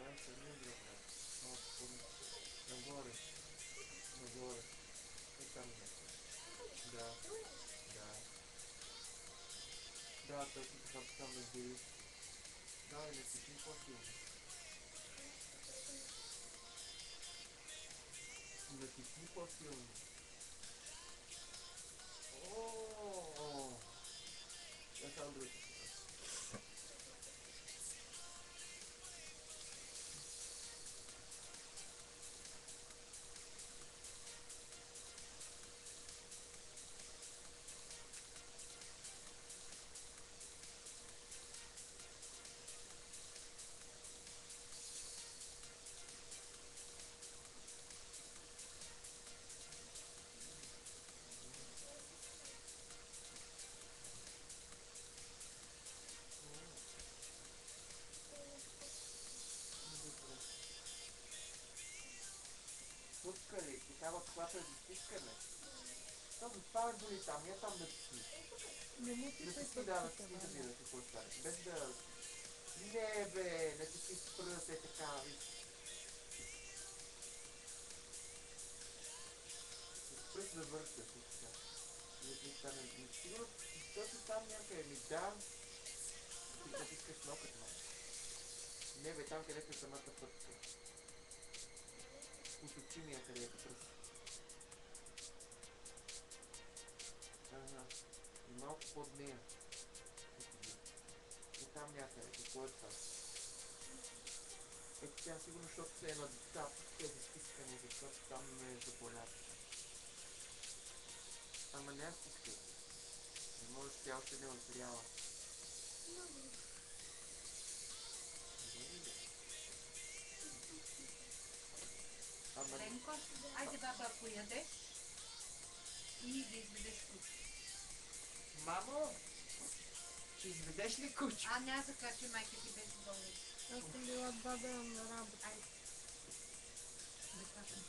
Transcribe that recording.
Това е самия гръбнак. Малко нагоре. Нагоре. И там някъде. Да. Да. Да, точно така там ме били. Давай, не стисни по-силно. Натисни по-силно. О! Я сам другата страна. Добре. Пускали, такава когато е затискане. Това ме боли там, я там да тисни. Не му Да писай тисни, да тисни да видя какво стане. Без да... Не бе, не тисни с пръста е така, виж. С пръст да въртя, така. Не стане, сигурно, точно там някъде ми да. Ти натискаш нокът малко. Не бе, там където е самата пътка. От очи ми е където пръст. Ага. И малко под нея. И там някъде, какво е това? Ето тя сигурно, защото се е на тези стискане, защото там ме е заболява. Ама не стискай. Не може, тя още не озряла. Ама... Ленко, айде баба, ако ядеш и да изведеш куче. Мамо! Ще изведеш ли куче? Няма да кажа, че майка ти беше болна. Аз съм била 2 дена на работа. Айде. Да кажем.